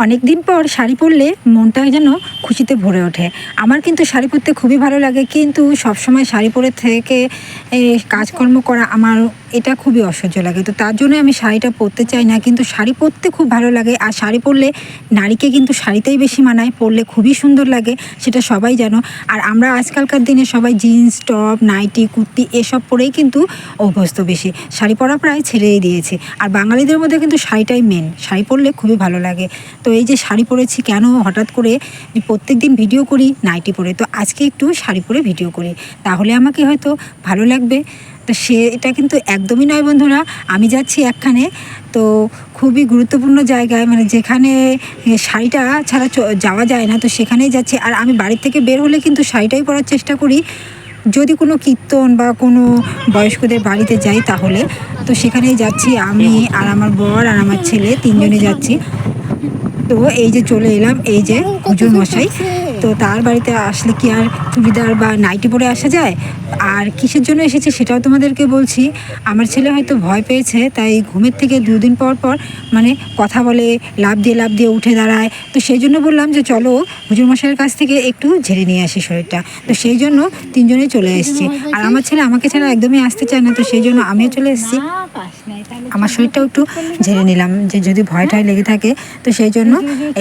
অনেক দিন পর শাড়ি পরলে মনটা যেন খুশিতে ভরে ওঠে। আমার কিন্তু শাড়ি পরতে খুবই ভালো লাগে, কিন্তু সবসময় শাড়ি পরে থেকে কাজকর্ম করা আমার এটা খুবই অসহ্য লাগে। তো তার জন্য আমি শাড়িটা পরতে চাই না, কিন্তু শাড়ি পরতে খুব ভালো লাগে। আর শাড়ি পরলে নারীকে কিন্তু শাড়িতেই বেশি মানায়, পরলে খুবই সুন্দর লাগে, সেটা সবাই জানো। আর আমরা আজকালকার দিনে সবাই জিন্স টপ নাইটি কুর্তি এসব পরেই কিন্তু অভ্যস্ত বেশি, শাড়ি পরা প্রায় ছেড়েই দিয়েছে। আর বাঙালিদের মধ্যে কিন্তু শাড়িটাই মেন, শাড়ি পরলে খুবই ভালো লাগে। তো এই যে শাড়ি পরেছি কেন হঠাৎ করে, প্রত্যেক দিন ভিডিও করি নাইটি পরে, তো আজকে একটু শাড়ি পরে ভিডিও করি, তাহলে আমাকে হয়তো ভালো লাগবে। তো এটা কিন্তু একদমই নয় বন্ধুরা, আমি যাচ্ছি একখানে তো খুবই গুরুত্বপূর্ণ জায়গায়, মানে যেখানে শাড়িটা ছাড়া যাওয়া যায় না, তো সেখানেই যাচ্ছি। আর আমি বাড়ির থেকে বের হলে কিন্তু শাড়িটাই পরার চেষ্টা করি, যদি কোনো কীর্তন বা কোনো বয়স্কদের বাড়িতে যাই তাহলে। তো সেখানেই যাচ্ছি আমি আর আমার বর আর আমার ছেলে, তিনজনে যাচ্ছি। তো এই যে চলে এলাম, এই যে হুজুর মশাই, তো তার বাড়িতে আসলে কি আর চুড়িদার বা নাইটি পরে আসা যায়? আর কিসের জন্য এসেছে সেটাও তোমাদেরকে বলছি। আমার ছেলে হয়তো ভয় পেয়েছে, তাই ঘুমের থেকে দুদিন পর পর মানে কথা বলে, লাফ দিয়ে উঠে দাঁড়ায়। তো সেই জন্য বললাম যে চলো হুজুর মশাইয়ের কাছ থেকে একটু ঝেড়ে নিয়ে আসি শরীরটা। তো সেই জন্য তিনজনেই চলে এসেছি। আর আমার ছেলে আমাকে ছাড়া একদমই আসতে চায় না, তো সেই জন্য আমিও চলে এসেছি। আমার শরীরটাও একটু ঝেড়ে নিলাম, যে যদি ভয় টয় লেগে থাকে। তো সেই জন্য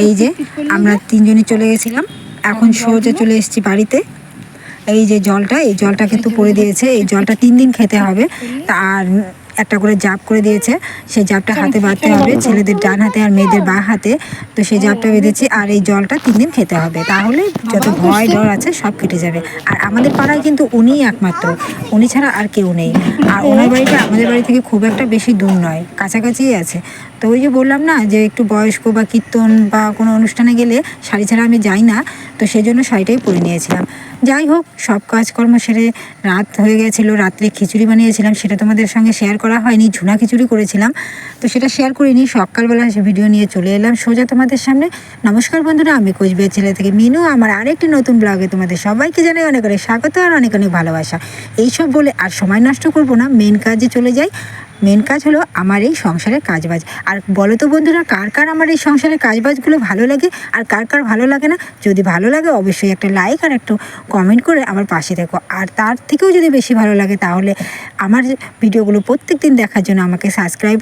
এই যে আমরা তিনজনে চলে গেছিলাম, এখন সোজা চলে এসেছি বাড়িতে। এই যে জলটা, এই জলটা কিন্তু পড়ে দিয়েছে, এই জলটা 3 দিন খেতে হবে। আর একটা করে জাপ করে দিয়েছে, সেই জাপটা হাতে বাঁধতে হবে, ছেলেদের ডান হাতে আর মেয়েদের বাঁ হাতে। তো সেই জাপটা বেঁধেছি, আর এই জলটা 3 দিন খেতে হবে, তাহলে যত ভয় ডর আছে সব কেটে যাবে। আর আমাদের পাড়ায় কিন্তু উনিই একমাত্র, উনি ছাড়া আর কেউ নেই। আর ওনার বাড়িটা আমাদের বাড়ি থেকে খুব একটা বেশি দূর নয়, কাছাকাছিই আছে। তো ওই যে বললাম না যে একটু বয়স্ক বা কীর্তন বা কোনো অনুষ্ঠানে গেলে শাড়ি ছাড়া আমি যাই না, তো সেই জন্য শাড়িটাই পরে নিয়েছিলাম। যাই হোক, সব কাজকর্ম সেরে রাত হয়ে গেছিলো, রাত্রে খিচুড়ি বানিয়েছিলাম, সেটা তোমাদের সঙ্গে শেয়ার করা হয়নি, ঝুনা খিচুড়ি করেছিলাম, তো সেটা শেয়ার করিনি। সকালবেলা সে ভিডিও নিয়ে চলে এলাম সোজা তোমাদের সামনে। নমস্কার বন্ধুরা, আমি কোচবিহার ছেলে থেকে মিনু, আমার আরেকটি নতুন ব্লগে তোমাদের সবাইকে জানাই অনেক অনেক স্বাগত আর অনেক অনেক ভালোবাসা। এইসব বলে আর সময় নষ্ট করব না, মেন কাজে চলে যাই। মেন কাজ হলো আমার এই সংসারের কাজবাজ। আর বলো তো বন্ধুরা, কার কার আমার এই সংসারের কাজবাজগুলো ভালো লাগে আর কার কার ভালো লাগে না? যদি ভালো লাগে অবশ্যই একটা লাইক আর একটু কমেন্ট করে আমার পাশে থেকো। আর তার থেকেও যদি বেশি ভালো লাগে তাহলে আমার ভিডিওগুলো প্রত্যেক দিন দেখার জন্য আমাকে সাবস্ক্রাইব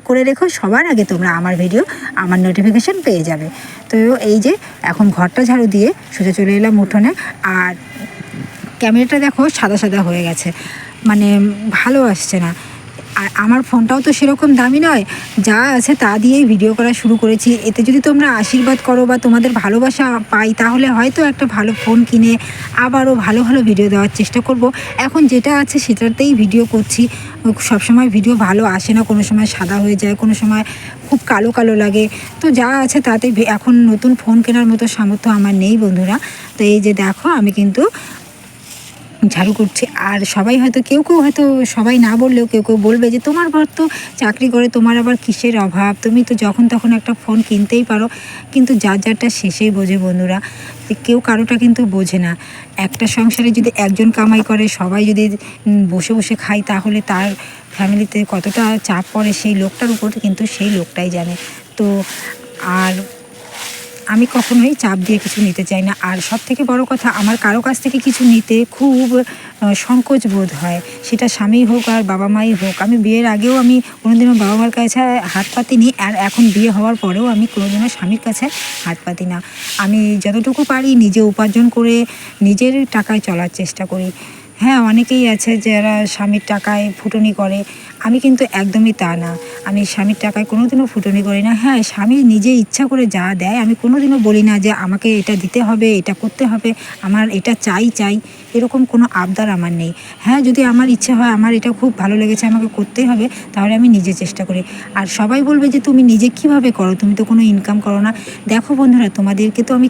করে রেখো। সবার আগে তোমরা আমার ভিডিও, আমার নোটিফিকেশান পেয়ে যাবে। তো এই যে এখন ঘরটা ঝাড়ু দিয়ে সোজা চলে এলাম উঠোনে। আর ক্যামেরাটা দেখো সাদা সাদা হয়ে গেছে, মানে ভালো আসছে না। আর আমার ফোনটাও তো সেরকম দামি নয়, যা আছে তা দিয়েই ভিডিও করা শুরু করেছি। এতে যদি তোমরা আশীর্বাদ করো বা তোমাদের ভালোবাসা পাই, তাহলে হয়তো একটা ভালো ফোন কিনে আবারও ভালো ভালো ভিডিও দেওয়ার চেষ্টা করব। এখন যেটা আছে সেটাতেই ভিডিও করছি। সবসময় ভিডিও ভালো আসে না, কোনো সময় সাদা হয়ে যায়, কোনো সময় খুব কালো কালো লাগে। তো যা আছে তাতে, এখন নতুন ফোন কেনার মতো সামর্থ্য আমার নেই বন্ধুরা। তো এই যে দেখো আমি কিন্তু ঝাড়ু করছি। আর সবাই হয়তো কেউ হয়তো, সবাই না বললেও কেউ বলবে যে তোমার বর তো চাকরি করে, তোমার আবার কিসের অভাব, তুমি তো যখন তখন একটা ফোন কিনতেই পারো। কিন্তু যার যারটা শেষেই বোঝে বন্ধুরা, যে কেউ কারোটা কিন্তু বোঝে না। একটা সংসারে যদি একজন কামাই করে, সবাই যদি বসে বসে খায়, তাহলে তার ফ্যামিলিতে কতটা চাপ পড়ে সেই লোকটার উপর, কিন্তু সেই লোকটাই জানে। তো আর আমি কখনোই চাপ দিয়ে কিছু নিতে চাই না। আর সব থেকে বড় কথা, আমার কারো কাছ থেকে কিছু নিতে খুব সংকোচ বোধ হয়, সেটা স্বামী হোক আর বাবা মাই হোক। আমি বিয়ের আগেও আমি কোনোদিনও বাবা মার কাছে হাত পাতিনি, আর এখন বিয়ে হওয়ার পরেও আমি কোনোদিনও স্বামীর কাছে হাত পাতি না। আমি যতটুকু পারি নিজে উপার্জন করে নিজের টাকায় চলার চেষ্টা করি। হ্যাঁ, অনেকেই আছে যারা স্বামীর টাকায় ফুটনি করে, আমি কিন্তু একদমই তা না। আমি স্বামীর টাকায় কোনোদিনও ফুটনি করি না। হ্যাঁ, স্বামী নিজে ইচ্ছা করে যা দেয়, আমি কোনোদিনও বলি না যে আমাকে এটা দিতে হবে, এটা করতে হবে, আমার এটা চাই, এরকম কোনো আবদার আমার নেই। হ্যাঁ, যদি আমার ইচ্ছে হয়, আমার এটা খুব ভালো লেগেছে, আমাকে করতেই হবে, তাহলে আমি নিজে চেষ্টা করি। আর সবাই বলবে যে তুমি নিজে কীভাবে করো, তুমি তো কোনো ইনকাম করো না। দেখো বন্ধুরা, তোমাদেরকে তো আমি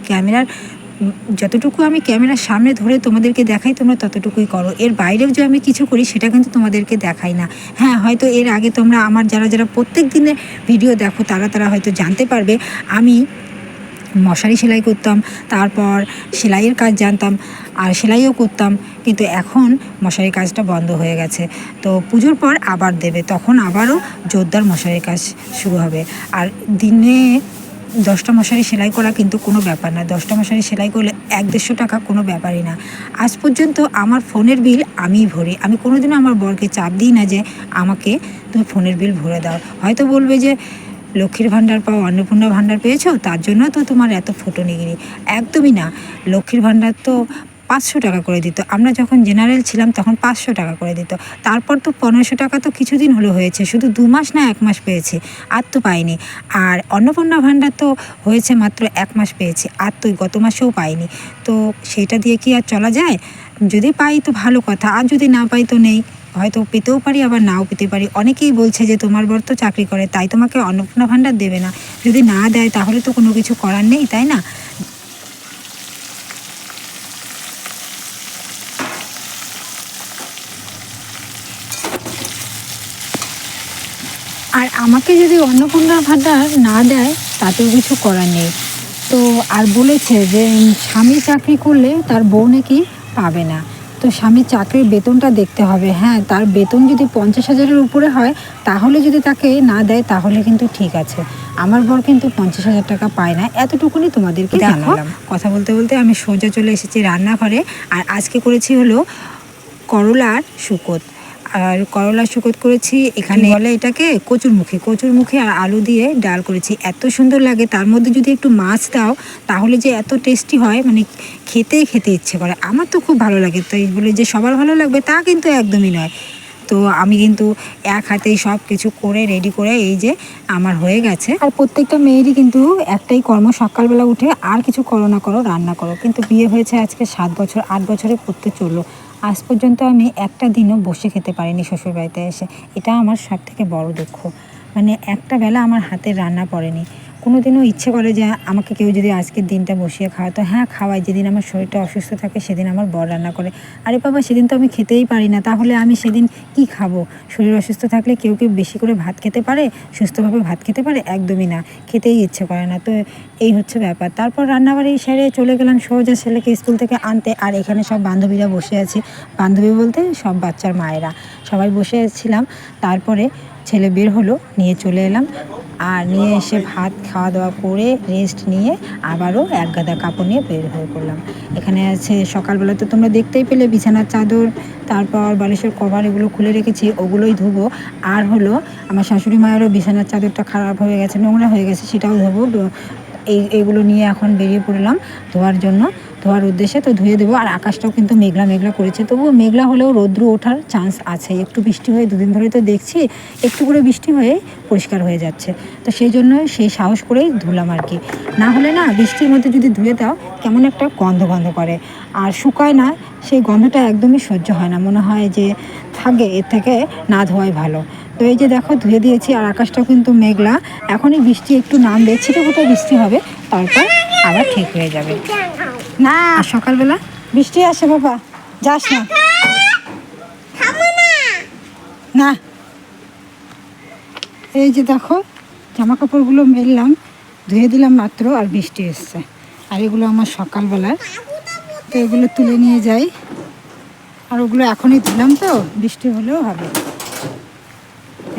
যতটুকু আমি ক্যামেরার সামনে ধরে তোমাদেরকে দেখাই, তোমরা ততটুকুই করো। এর বাইরেও যে আমি কিছু করি সেটা কিন্তু তোমাদেরকে দেখাই না। হ্যাঁ, হয়তো এর আগে তোমরা আমার যারা প্রত্যেক দিনের ভিডিও দেখো, তারা হয়তো জানতে পারবে আমি মশারি সেলাই করতাম, তারপর সেলাইয়ের কাজ জানতাম, আর সেলাইও করতাম। কিন্তু এখন মশারির কাজটা বন্ধ হয়ে গেছে। তো পুজোর পর আবার দেবে, তখন আবারও জোরদার মশারির কাজ শুরু হবে। আর দিনে 10টা মশারি সেলাই করা কিন্তু কোনো ব্যাপার না। 10টা মশারি সেলাই করলে 100-150 টাকা কোনো ব্যাপারই না। আজ পর্যন্ত আমার ফোনের বিল আমিই ভরি। আমি কোনোদিনও আমার বরকে চাপ দিই না যে আমাকে তুমি ফোনের বিল ভরে দাও। হয়তো বলবে যে লক্ষ্মীর ভাণ্ডার পাও, অন্নপূর্ণা ভাণ্ডার পেয়েছো, তার জন্য তো তোমার এত ফুটুনিগিরি। একদমই না। লক্ষ্মীর ভাণ্ডার তো 500 টাকা করে দিত। আমরা যখন জেনারেল ছিলাম তখন 500 টাকা করে দিত। তারপর তো 1500 টাকা তো কিছুদিন হলো হয়েছে, শুধু 2 মাস না 1 মাস পেয়েছি, আর তো পাইনি। আর অন্নপূর্ণা ভাণ্ডার তো হয়েছে মাত্র 1 মাস পেয়েছি, আর তো গত মাসেও পাইনি। তো সেটা দিয়ে কি আর চলা যায়? যদি পাই তো ভালো কথা, আর যদি না পাই তো নেই। হয়তো পেতেও পারি, আবার নাও পেতে পারি। অনেকেই বলছে যে তোমার বর তো চাকরি করে, তাই তোমাকে অন্নপূর্ণা ভাণ্ডার দেবে না। যদি না দেয় তাহলে তো কোনো কিছু করার নেই, তাই না? আর আমাকে যদি অন্নপূর্ণা ভাণ্ডার না দেয় তাতেও কিছু করার নেই। তো আর বলেছে যে স্বামী চাকরি করলে তার বউ নাকি পাবে না। তো স্বামীর চাকরির বেতনটা দেখতে হবে। হ্যাঁ, তার বেতন যদি 50,000-এর উপরে হয় তাহলে যদি তাকে না দেয় তাহলে কিন্তু ঠিক আছে। আমার বর কিন্তু 50,000 টাকা পায় না, এতটুকুনি তোমাদেরকে জানালাম। কথা বলতে বলতে আমি সোজা চলে এসেছি রান্নাঘরে। আর আজকে করেছি হলো করলার শুকোত। আর করলার শুকোত করেছি, এখানে বলে এটাকে কচুরমুখী আর আলু দিয়ে ডাল করেছি। এত সুন্দর লাগে, তার মধ্যে যদি একটু মাছ দাও তাহলে যে এত টেস্টি হয়, মানে খেতে ইচ্ছে করে। আমার তো খুব ভালো লাগে। তো এই বলে যে সবার ভালো লাগবে তা কিন্তু একদমই নয়। তো আমি কিন্তু এক হাতেই সব কিছু করে রেডি করে এই যে আমার হয়ে গেছে। আর প্রত্যেকটা মেয়েরই কিন্তু একটাই কর্ম, সকালবেলা উঠে আর কিছু করো না করো রান্না করো। কিন্তু বিয়ে হয়েছে আজকে 7 বছর, 8 বছরে পড়তে চললো, আজ পর্যন্ত আমি একটা দিনও বসে খেতে পারিনি শ্বশুরবাড়িতে এসে। এটা আমার সবথেকে বড় দুঃখ। মানে একটা বেলা আমার হাতের রান্না পড়েনি। কোনো দিনও ইচ্ছে করে যে আমাকে কেউ যদি আজকের দিনটা বসিয়ে খাওয়াতো। হ্যাঁ, খাওয়াই। যেদিন আমার শরীরটা অসুস্থ থাকে সেদিন আমার বর রান্না করে। আরে বাবা, সেদিন তো আমি খেতেই পারি না, তাহলে আমি সেদিন কি খাবো? শরীর অসুস্থ থাকলে কেউ বেশি করে ভাত খেতে পারে, সুস্থভাবে ভাত খেতে পারে? একদমই না, খেতেই ইচ্ছে করে না। তো এই হচ্ছে ব্যাপার। তারপর রান্নাবাড়ি সেরে চলে গেলাম সোজা ছেলেকে স্কুল থেকে আনতে। আর এখানে সব বান্ধবীরা বসে আছি। বান্ধবী বলতে সব বাচ্চার মায়েরা, সবাই বসে ছিলাম। তারপরে ছেলে বের হলো, নিয়ে চলে এলাম। আর নিয়ে এসে ভাত খাওয়া দাওয়া করে রেস্ট নিয়ে আবারও এক গাদা কাপড় নিয়ে বের হয়ে পড়লাম। এখানে আছে সকালবেলা তো তোমরা দেখতেই পেলে বিছানার চাদর, তারপর বালিশের কভার এগুলো খুলে রেখেছি, ওগুলোই ধোবো। আর হলো আমার শাশুড়ি মায়েরও বিছানার চাদরটা খারাপ হয়ে গেছে, নোংরা হয়ে গেছে, সেটাও ধোবো। এইগুলো নিয়ে এখন বেরিয়ে পড়লাম ধোয়ার উদ্দেশ্যে। তো ধুয়ে দেবো। আর আকাশটাও কিন্তু মেঘলা করেছে, তবুও মেঘলা হলেও রৌদ্র ওঠার চান্স আছে। একটু বৃষ্টি হয়ে 2 দিন ধরে তো দেখছি একটু করে বৃষ্টি হয়ে পরিষ্কার হয়ে যাচ্ছে। তো সেই জন্য সেই সাহস করেই ধুলাম আর কি। না হলে না, বৃষ্টির মধ্যে যদি ধুয়ে দাও কেমন একটা গন্ধ করে, আর শুকায় না, সেই গন্ধটা একদমই সহ্য হয় না। মনে হয় যে থাকে, এর থেকে না ধোয়াই ভালো। তো এই যে দেখো ধুয়ে দিয়েছি। আর আকাশটাও কিন্তু মেঘলা, এখনই বৃষ্টি একটু নামবে, ছিটেফোঁটা বৃষ্টি হবে, তারপর আবার ঠিক হয়ে যাবে। না, সকালবেলা বৃষ্টি আসে বাবা, যাস না। না, এই যে দেখো জামা কাপড়গুলো মেললাম, ধুয়ে দিলাম মাত্র, আর বৃষ্টি এসছে। আর এগুলো আমার সকালবেলার, তো এগুলো তুলে নিয়ে যাই। আর ওগুলো এখনই ধুলাম, তো বৃষ্টি হলেও হবে।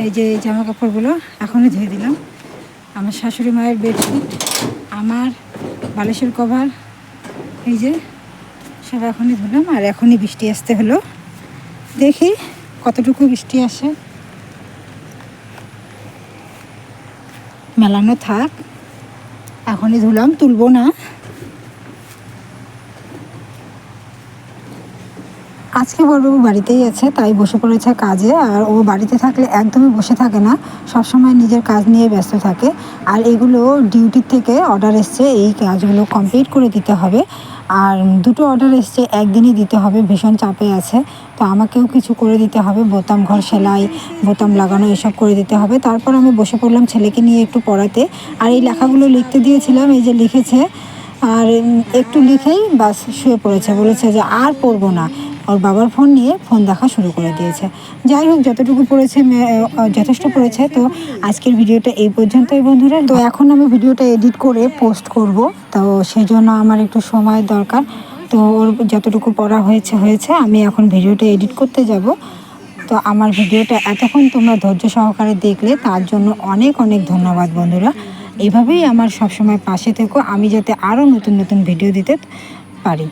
এই যে এই জামা কাপড়গুলো এখনই ধুয়ে দিলাম। আমার শাশুড়ি মায়ের বেডশিট, আমার বালিশের কভার, এই যে সব এখনই ধুলাম। আর এখনই বৃষ্টি আসতে হলো, দেখি কতটুকু বৃষ্টি আসে। মেলানো থাক, এখনই ধুলাম, তুলবো না। আজকে বড়বাবু বাড়িতেই আছে, তাই বসে পড়েছে কাজে। আর ও বাড়িতে থাকলে একদমই বসে থাকে না, সবসময় নিজের কাজ নিয়ে ব্যস্ত থাকে। আর এগুলো ডিউটির থেকে অর্ডার এসছে, এই কাজগুলো কমপ্লিট করে দিতে হবে। আর 2টো অর্ডার এসছে, একদিনই দিতে হবে, ভীষণ চাপে আছে। তো আমাকেও কিছু করে দিতে হবে, বোতাম ঘর সেলাই, বোতাম লাগানো, এসব করে দিতে হবে। তারপর আমি বসে পড়লাম ছেলেকে নিয়ে একটু পড়াতে। আর এই লেখাগুলো লিখতে দিয়েছিলাম, এই যে লিখেছে। আর একটু লিখেই বাস শুয়ে পড়েছে, বলেছে যে আর পড়বো না। ওর বাবার ফোন নিয়ে ফোন দেখা শুরু করে দিয়েছে। যাই হোক, যতটুকু পড়েছে যথেষ্ট পড়েছে। তো আজকের ভিডিওটা এই পর্যন্তই বন্ধুরা। তো এখন আমি ভিডিওটা এডিট করে পোস্ট করব, তো সেই জন্য আমার একটু সময়ের দরকার। তো ওর যতটুকু পড়া হয়েছে, আমি এখন ভিডিওটা এডিট করতে যাব। তো আমার ভিডিওটা এতক্ষণ তোমরা ধৈর্য সহকারে দেখলে তার জন্য অনেক ধন্যবাদ বন্ধুরা। এভাবেই আমার সবসময় পাশে থেকো, আমি যাতে আরও নতুন নতুন ভিডিও দিতে পারি।